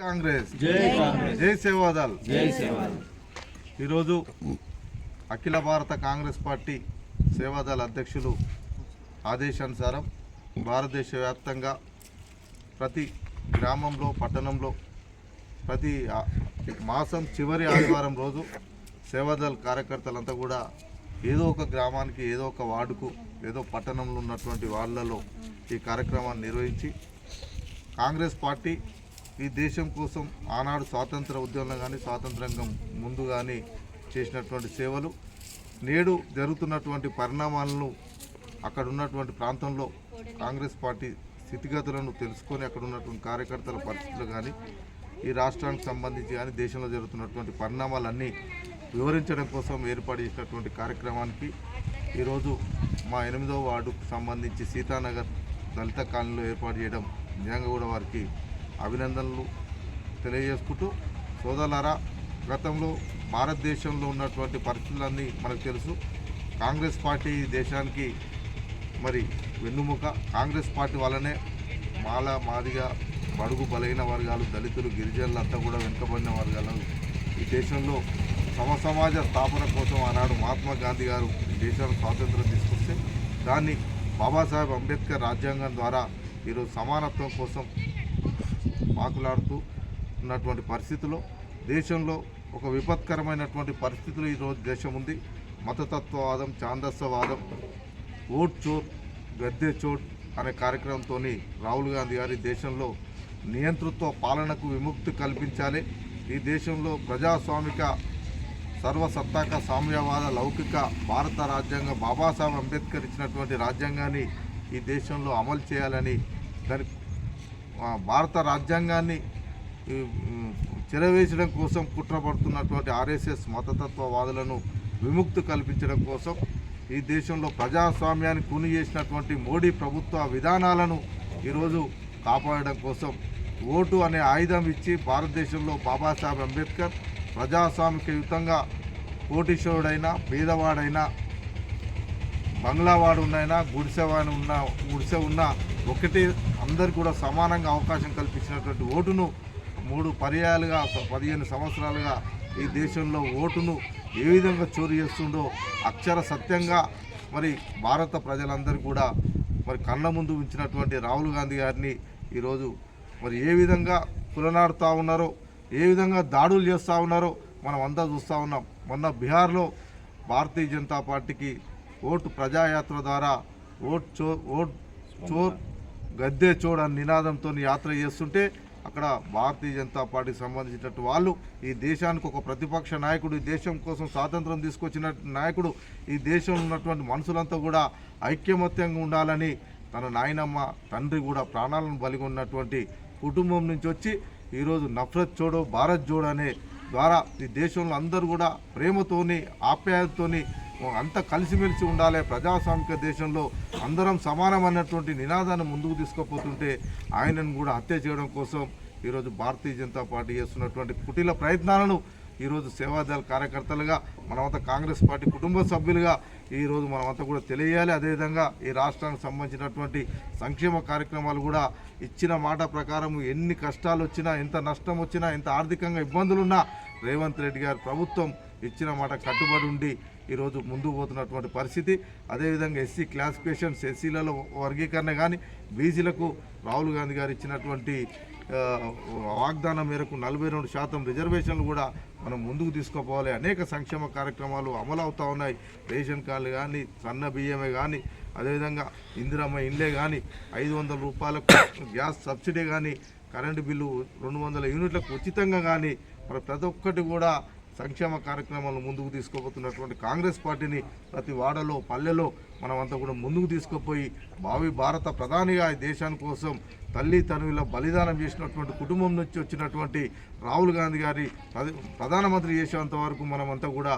కాంగ్రెస్ జై సేవాదల్ ఈరోజు అఖిల భారత కాంగ్రెస్ పార్టీ సేవాదల్ అధ్యక్షులు ఆదేశానుసారం భారతదేశ వ్యాప్తంగా ప్రతి గ్రామంలో పట్టణంలో ప్రతి మాసం చివరి ఆదివారం రోజు సేవాదల్ కార్యకర్తలంతా కూడా ఏదో ఒక గ్రామానికి ఏదో ఒక వార్డుకు ఏదో పట్టణంలో ఉన్నటువంటి వాళ్ళలో ఈ కార్యక్రమాన్ని నిర్వహించి కాంగ్రెస్ పార్టీ ఈ దేశం కోసం ఆనాడు స్వాతంత్ర ఉద్యమంలో కానీ స్వాతంత్రంగా ముందు కానీ చేసినటువంటి సేవలు నేడు జరుగుతున్నటువంటి పరిణామాలను అక్కడ ఉన్నటువంటి ప్రాంతంలో కాంగ్రెస్ పార్టీ స్థితిగతులను తెలుసుకొని అక్కడ ఉన్నటువంటి కార్యకర్తల పరిస్థితులు కానీ ఈ రాష్ట్రానికి సంబంధించి కానీ దేశంలో జరుగుతున్నటువంటి పరిణామాలన్నీ వివరించడం కోసం ఏర్పాటు చేసినటువంటి కార్యక్రమానికి ఈరోజు మా 8వ వార్డుకు సంబంధించి సీతానగర్ దళిత కాలనీలో ఏర్పాటు చేయడం నిజంగా కూడా వారికి అభినందనలు తెలియజేసుకుంటూ సోదరులారా, గతంలో భారతదేశంలో ఉన్నటువంటి పరిస్థితులన్నీ మనకు తెలుసు. కాంగ్రెస్ పార్టీ దేశానికి మరి వెన్నుముక. కాంగ్రెస్ పార్టీ వల్లనే మాదిగా బడుగు బలహీన వర్గాలు, దళితులు, గిరిజనులు అంతా కూడా వెనుకబడిన వర్గాలు ఈ దేశంలో సమాజ స్థాపన కోసం ఆనాడు మహాత్మా గాంధీ గారు ఈ దేశానికి స్వాతంత్రం తీసుకొస్తే దాన్ని బాబాసాహెబ్ అంబేద్కర్ రాజ్యాంగం ద్వారా ఈరోజు సమానత్వం కోసం మాకులాడుతూ ఉన్నటువంటి పరిస్థితుల్లో దేశంలో ఒక విపత్కరమైనటువంటి పరిస్థితులు ఈరోజు దేశం ఉంది. మతతత్వవాదం, ఛాందస్యవాదం, ఓట్ చోర్ గద్దె చోట్ అనే కార్యక్రమంతో రాహుల్ గాంధీ గారి దేశంలో నియంతృత్వ పాలనకు విముక్తి కల్పించాలి. ఈ దేశంలో ప్రజాస్వామిక సర్వసత్తాక సామ్యవాద లౌకిక భారత రాజ్యాంగం బాబాసాహెబ్ అంబేద్కర్ ఇచ్చినటువంటి రాజ్యాంగాన్ని ఈ దేశంలో అమలు చేయాలని, దాని భారత రాజ్యాంగాన్ని చెరవేసడం కోసం కుట్రపడుతున్నటువంటి ఆర్ఎస్ఎస్ మతతత్వవాదులను విముక్తి కల్పించడం కోసం ఈ దేశంలో ప్రజాస్వామ్యాన్ని కూని చేసినటువంటి మోడీ ప్రభుత్వ విధానాలను ఈరోజు కాపాడడం కోసం ఓటు అనే ఆయుధం ఇచ్చి భారతదేశంలో బాబాసాహెబ్ అంబేద్కర్ ప్రజాస్వామికయుతంగా కోటీశ్వరుడైనా పేదవాడైనా బంగ్లావాడు ఉన్నైనా గుడిసె ఉన్న ఒకటి అందరు కూడా సమానంగా అవకాశం కల్పించినటువంటి ఓటును 3 పర్యాయాలుగా 15 సంవత్సరాలుగా ఈ దేశంలో ఓటును ఏ విధంగా చోరీ చేస్తుండో అక్షర సత్యంగా మరి భారత ప్రజలందరూ కూడా మరి కళ్ళ ముందు ఉంచినటువంటి రాహుల్ గాంధీ గారిని ఈరోజు మరి ఏ విధంగా కులనాడుతూ ఉన్నారో, ఏ విధంగా దాడులు చేస్తూ ఉన్నారో మనం అంతా చూస్తూ ఉన్నాం. మొన్న బీహార్లో భారతీయ జనతా పార్టీకి ఓటు ప్రజాయాత్ర ద్వారా ఓట్ చోర్ గద్దె చోడ్ అనే నినాదంతో యాత్ర చేస్తుంటే అక్కడ భారతీయ జనతా పార్టీకి సంబంధించినట్టు వాళ్ళు ఈ దేశానికి ఒక ప్రతిపక్ష నాయకుడు, ఈ దేశం కోసం స్వాతంత్రం తీసుకొచ్చిన నాయకుడు, ఈ దేశంలో ఉన్నటువంటి మనుషులంతా కూడా ఐక్యమత్యంగా ఉండాలని తన నాయనమ్మ తండ్రి కూడా ప్రాణాలను బలిగొన్నటువంటి కుటుంబం నుంచి వచ్చి ఈరోజు నఫరత్ చోడో భారత్ జోడో అనే ద్వారా ఈ దేశంలో అందరూ కూడా ప్రేమతోని ఆప్యాయతతోని అంతా కలిసిమెలిసి ఉండాలి, ప్రజాస్వామిక దేశంలో అందరం సమానమైనటువంటి నినాదాన్ని ముందుకు తీసుకుపోతుంటే ఆయనను కూడా హత్య చేయడం కోసం ఈరోజు భారతీయ జనతా పార్టీ చేస్తున్నటువంటి కుటిల ప్రయత్నాలను ఈరోజు సేవాదళ కార్యకర్తలుగా మనమంతా కాంగ్రెస్ పార్టీ కుటుంబ సభ్యులుగా ఈరోజు మనమంతా కూడా తెలియజేయాలి. అదేవిధంగా ఈ రాష్ట్రానికి సంబంధించినటువంటి సంక్షేమ కార్యక్రమాలు కూడా ఇచ్చిన మాట ప్రకారం ఎన్ని కష్టాలు వచ్చినా, ఎంత నష్టం వచ్చినా, ఎంత ఆర్థికంగా ఇబ్బందులున్నా రేవంత్ రెడ్డి గారి ప్రభుత్వం ఇచ్చిన మాట కట్టుబడి ఉండి ఈరోజు ముందుకు పోతున్నటువంటి పరిస్థితి. అదేవిధంగా ఎస్సీ క్లాసిఫికేషన్స్, ఎస్సీలలో వర్గీకరణ కానీ బీసీలకు రాహుల్ గాంధీ గారు ఇచ్చినటువంటి వాగ్దానం మేరకు 42% రిజర్వేషన్లు కూడా మనం ముందుకు తీసుకుపోవాలి. అనేక సంక్షేమ కార్యక్రమాలు అమలు అవుతూ ఉన్నాయి. రేషన్ కార్డులు కానీ, సన్న బియ్యమే కానీ, అదేవిధంగా ఇందిరమ్మ ఇండ్లే కానీ, 500 రూపాయలకు గ్యాస్ సబ్సిడీ కానీ, కరెంటు బిల్లు 200 యూనిట్లకు ఉచితంగా కానీ మరి ప్రతి ఒక్కటి కూడా సంక్షేమ కార్యక్రమాలను ముందుకు తీసుకుపోతున్నటువంటి కాంగ్రెస్ పార్టీని ప్రతి వాడలో పల్లెలో మనమంతా కూడా ముందుకు తీసుకుపోయి భావి భారత ప్రధానిగా ఈ దేశాని కోసం తల్లి తనువుల బలిదానం చేసినటువంటి కుటుంబం నుంచి వచ్చినటువంటి రాహుల్ గాంధీ గారి ప్రధానమంత్రి చేసేంత వరకు మనమంతా కూడా